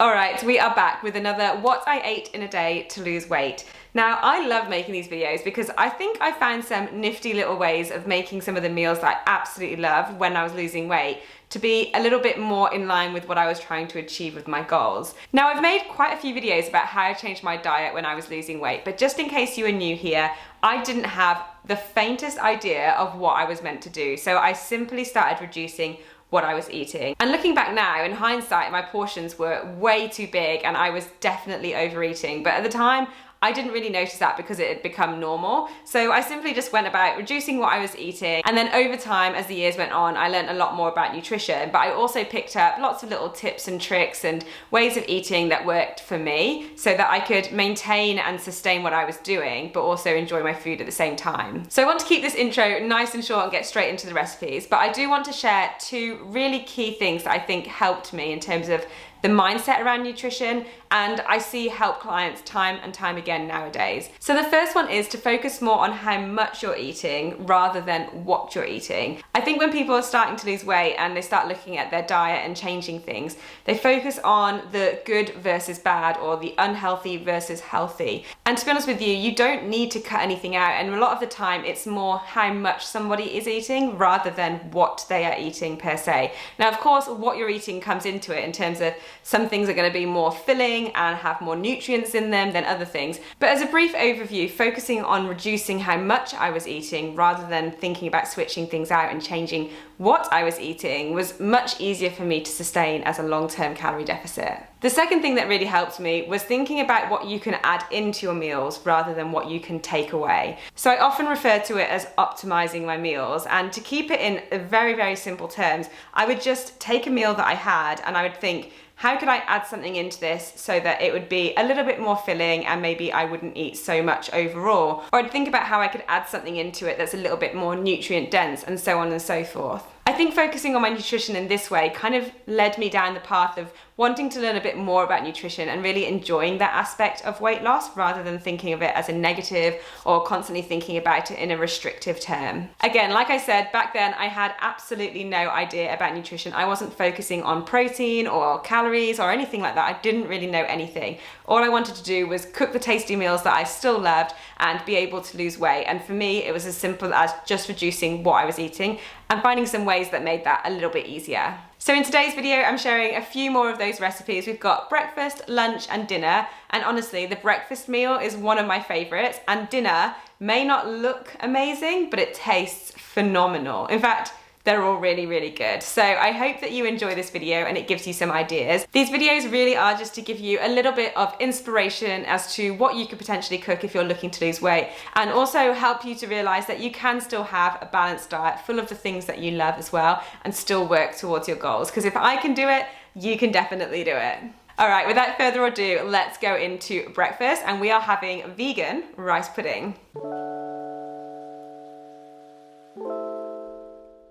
All right, we are back with another what I ate in a day to lose weight. Now, I love making these videos because I think I found some nifty little ways of making some of the meals that I absolutely love when I was losing weight to be a little bit more in line with what I was trying to achieve with my goals. Now, I've made quite a few videos about how I changed my diet when I was losing weight, but just in case you are new here, I didn't have the faintest idea of what I was meant to do. So I simply started reducing what I was eating. And looking back now, in hindsight, my portions were way too big and I was definitely overeating. But at the time, I didn't really notice that because it had become normal. So I simply just went about reducing what I was eating. And then over time, as the years went on, I learned a lot more about nutrition, but I also picked up lots of little tips and tricks and ways of eating that worked for me so that I could maintain and sustain what I was doing, but also enjoy my food at the same time. So I want to keep this intro nice and short and get straight into the recipes, but I do want to share two really key things that I think helped me in terms of the mindset around nutrition, and I see help clients time and time again nowadays. So the first one is to focus more on how much you're eating rather than what you're eating. I think when people are starting to lose weight and they start looking at their diet and changing things, they focus on the good versus bad or the unhealthy versus healthy. And to be honest with you, you don't need to cut anything out, and a lot of the time it's more how much somebody is eating rather than what they are eating per se. Now, of course, what you're eating comes into it in terms of some things are going to be more filling and have more nutrients in them than other things. But as a brief overview, focusing on reducing how much I was eating rather than thinking about switching things out and changing what I was eating was much easier for me to sustain as a long-term calorie deficit. The second thing that really helped me was thinking about what you can add into your meals rather than what you can take away. So I often refer to it as optimizing my meals, and to keep it in very, very simple terms, I would just take a meal that I had and I would think, how could I add something into this so that it would be a little bit more filling and maybe I wouldn't eat so much overall? Or I'd think about how I could add something into it that's a little bit more nutrient dense, and so on and so forth. I think focusing on my nutrition in this way kind of led me down the path of wanting to learn a bit more about nutrition and really enjoying that aspect of weight loss rather than thinking of it as a negative or constantly thinking about it in a restrictive term. Again, like I said, back then I had absolutely no idea about nutrition. I wasn't focusing on protein or calories or anything like that. I didn't really know anything. All I wanted to do was cook the tasty meals that I still loved and be able to lose weight. And for me, it was as simple as just reducing what I was eating and finding some ways that made that a little bit easier. So in today's video, I'm sharing a few more of those recipes. We've got breakfast, lunch, and dinner. And honestly, the breakfast meal is one of my favorites, and dinner may not look amazing, but it tastes phenomenal. In fact, they're all really, really good. So I hope that you enjoy this video and it gives you some ideas. These videos really are just to give you a little bit of inspiration as to what you could potentially cook if you're looking to lose weight, and also help you to realize that you can still have a balanced diet full of the things that you love as well and still work towards your goals. Because if I can do it, you can definitely do it. All right, without further ado, let's go into breakfast, and we are having vegan rice pudding.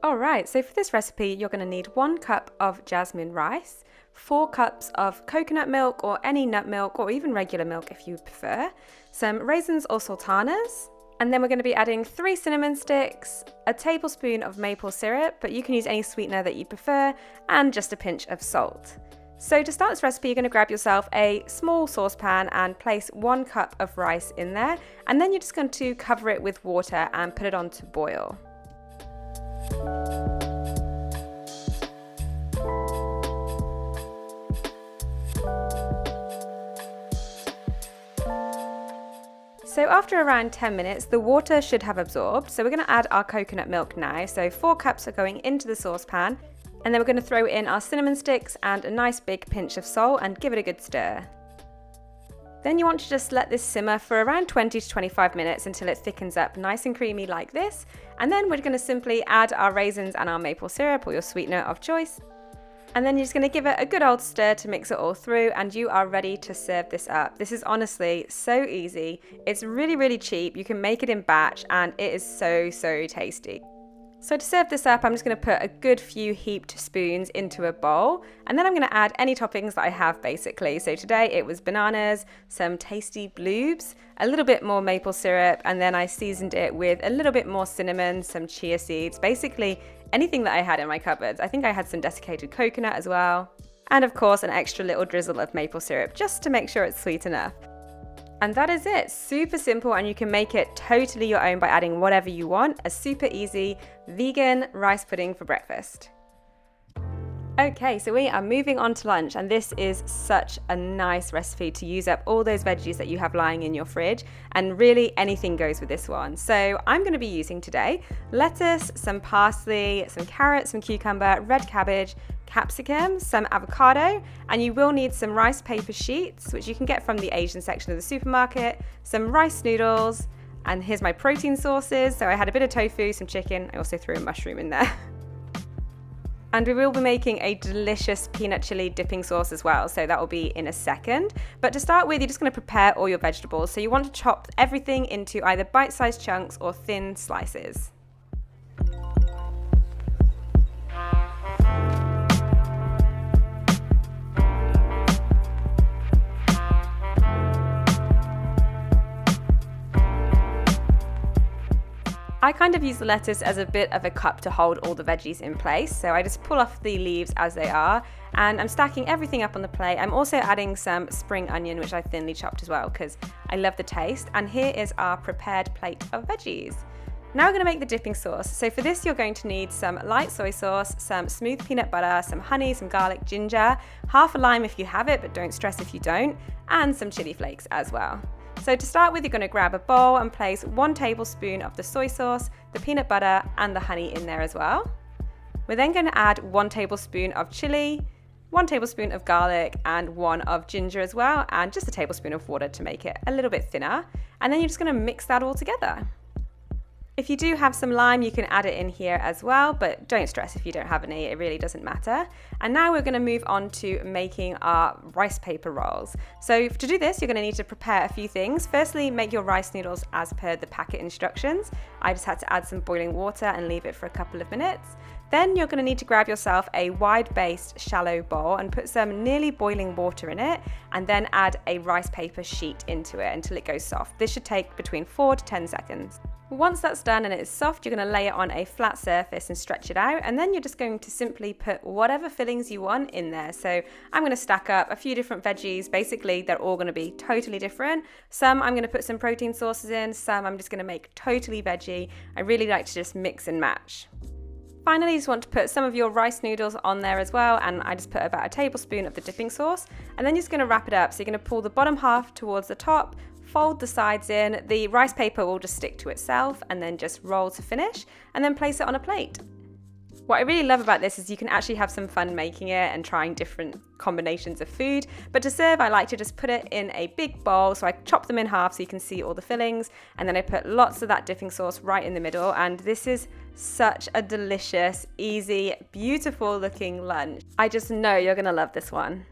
Alright, so for this recipe you're going to need 1 cup of jasmine rice, 4 cups of coconut milk or any nut milk or even regular milk if you prefer, some raisins or sultanas, and then we're going to be adding 3 cinnamon sticks, a tablespoon of maple syrup, but you can use any sweetener that you prefer, and just a pinch of salt. So to start this recipe, you're going to grab yourself a small saucepan and place 1 cup of rice in there, and then you're just going to cover it with water and put it on to boil. So after around 10 minutes, the water should have absorbed. So we're going to add our coconut milk now. So 4 cups are going into the saucepan, and then we're going to throw in our cinnamon sticks and a nice big pinch of salt and give it a good stir. Then you want to just let this simmer for around 20 to 25 minutes until it thickens up nice and creamy like this. And then we're going to simply add our raisins and our maple syrup or your sweetener of choice. And then you're just going to give it a good old stir to mix it all through, and you are ready to serve this up. This is honestly so easy. It's really, really cheap. You can make it in batch and it is so, so tasty. So to serve this up, I'm just going to put a good few heaped spoons into a bowl, and then I'm going to add any toppings that I have basically. So today it was bananas, some tasty bloobs, a little bit more maple syrup, and then I seasoned it with a little bit more cinnamon, some chia seeds, basically anything that I had in my cupboards. I think I had some desiccated coconut as well. And of course, an extra little drizzle of maple syrup just to make sure it's sweet enough. And that is it. Super simple, and you can make it totally your own by adding whatever you want. A super easy vegan rice pudding for breakfast. Okay, so we are moving on to lunch, and this is such a nice recipe to use up all those veggies that you have lying in your fridge, and really anything goes with this one. So I'm going to be using today lettuce, some parsley, some carrots, some cucumber, red cabbage, capsicum, some avocado, and you will need some rice paper sheets, which you can get from the Asian section of the supermarket, some rice noodles, and here's my protein sources. So I had a bit of tofu, some chicken, I also threw a mushroom in there. And we will be making a delicious peanut chili dipping sauce as well, so that will be in a second. But to start with, you're just going to prepare all your vegetables. So you want to chop everything into either bite-sized chunks or thin slices. I kind of use the lettuce as a bit of a cup to hold all the veggies in place. So I just pull off the leaves as they are, and I'm stacking everything up on the plate. I'm also adding some spring onion, which I thinly chopped as well, because I love the taste. And here is our prepared plate of veggies. Now we're going to make the dipping sauce. So for this, you're going to need some light soy sauce, some smooth peanut butter, some honey, some garlic, ginger, half a lime if you have it, but don't stress if you don't, and some chili flakes as well. So to start with, you're going to grab a bowl and place 1 tablespoon of the soy sauce, the peanut butter, and the honey in there as well. We're then going to add 1 tablespoon of chili, 1 tablespoon of garlic, and 1 of ginger as well, and just a tablespoon of water to make it a little bit thinner. And then you're just going to mix that all together. If you do have some lime, you can add it in here as well, but don't stress if you don't have any, it really doesn't matter. And now we're going to move on to making our rice paper rolls. So to do this, you're going to need to prepare a few things. Firstly, make your rice noodles as per the packet instructions. I just had to add some boiling water and leave it for a couple of minutes. Then you're going to need to grab yourself a wide-based shallow bowl and put some nearly boiling water in it, and then add a rice paper sheet into it until it goes soft. This should take between 4 to 10 seconds. Once that's done and it is soft, you're going to lay it on a flat surface and stretch it out, and then you're just going to simply put whatever fillings you want in there. So I'm going to stack up a few different veggies. Basically, they're all going to be totally different. Some I'm going to put some protein sources in, some I'm just going to make totally veggie. I really like to just mix and match. Finally, you just want to put some of your rice noodles on there as well, and I just put about a tablespoon of the dipping sauce, and then you're just going to wrap it up. So you're going to pull the bottom half towards the top, fold the sides in, the rice paper will just stick to itself, and then just roll to finish, and then place it on a plate. What I really love about this is you can actually have some fun making it and trying different combinations of food. But to serve, I like to just put it in a big bowl. So I chop them in half so you can see all the fillings. And then I put lots of that dipping sauce right in the middle. And this is such a delicious, easy, beautiful looking lunch. I just know you're going to love this one.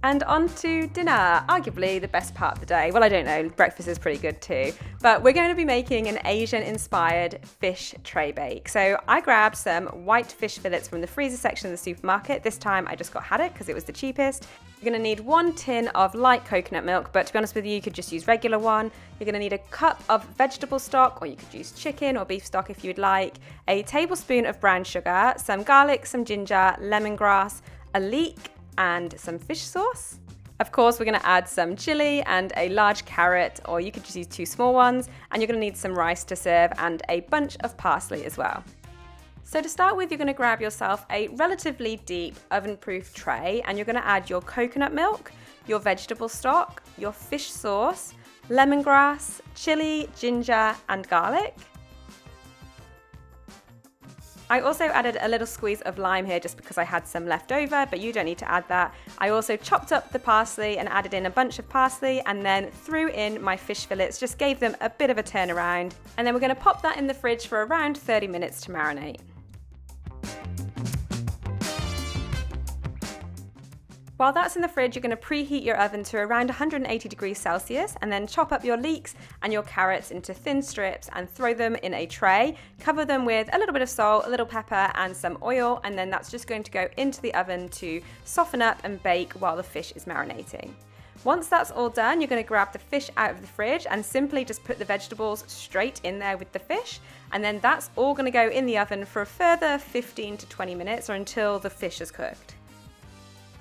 And on to dinner, arguably the best part of the day. Well, I don't know, breakfast is pretty good too. But we're going to be making an Asian-inspired fish tray bake. So I grabbed some white fish fillets from the freezer section of the supermarket. This time I just got haddock because it was the cheapest. You're going to need 1 tin of light coconut milk, but to be honest with you could just use regular one. You're going to need a cup of vegetable stock, or you could use chicken or beef stock if you'd like, a tablespoon of brown sugar, some garlic, some ginger, lemongrass, a leek, and some fish sauce. Of course, we're going to add some chili and a large carrot, or you could just use 2 small ones, and you're going to need some rice to serve and a bunch of parsley as well. So to start with, you're going to grab yourself a relatively deep oven-proof tray, and you're going to add your coconut milk, your vegetable stock, your fish sauce, lemongrass, chili, ginger, and garlic. I also added a little squeeze of lime here just because I had some left over, but you don't need to add that. I also chopped up the parsley and added in a bunch of parsley, and then threw in my fish fillets, just gave them a bit of a turnaround. And then we're going to pop that in the fridge for around 30 minutes to marinate. While that's in the fridge, you're going to preheat your oven to around 180 degrees Celsius, and then chop up your leeks and your carrots into thin strips and throw them in a tray. Cover them with a little bit of salt, a little pepper, and some oil, and then that's just going to go into the oven to soften up and bake while the fish is marinating. Once that's all done, you're going to grab the fish out of the fridge and simply just put the vegetables straight in there with the fish, and then that's all going to go in the oven for a further 15 to 20 minutes or until the fish is cooked.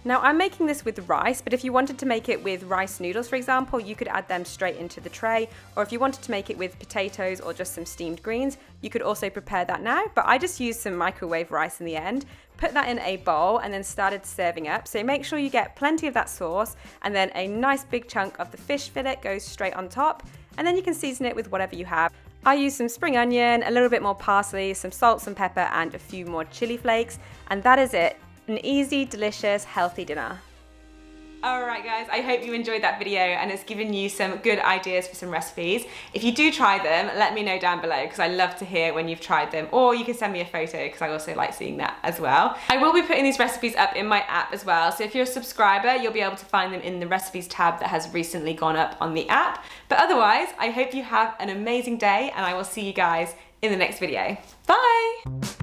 Now I'm making this with rice, but if you wanted to make it with rice noodles, for example, you could add them straight into the tray, or if you wanted to make it with potatoes or just some steamed greens, you could also prepare that now, but I just used some microwave rice in the end, put that in a bowl and then started serving up. So make sure you get plenty of that sauce, and then a nice big chunk of the fish fillet goes straight on top, and then you can season it with whatever you have. I used some spring onion, a little bit more parsley, some salt, some pepper, and a few more chili flakes, and that is it. An easy, delicious, healthy dinner. Alright guys, I hope you enjoyed that video and it's given you some good ideas for some recipes. If you do try them, let me know down below because I love to hear when you've tried them, or you can send me a photo because I also like seeing that as well. I will be putting these recipes up in my app as well, so if you're a subscriber, you'll be able to find them in the recipes tab that has recently gone up on the app. But otherwise, I hope you have an amazing day and I will see you guys in the next video. Bye!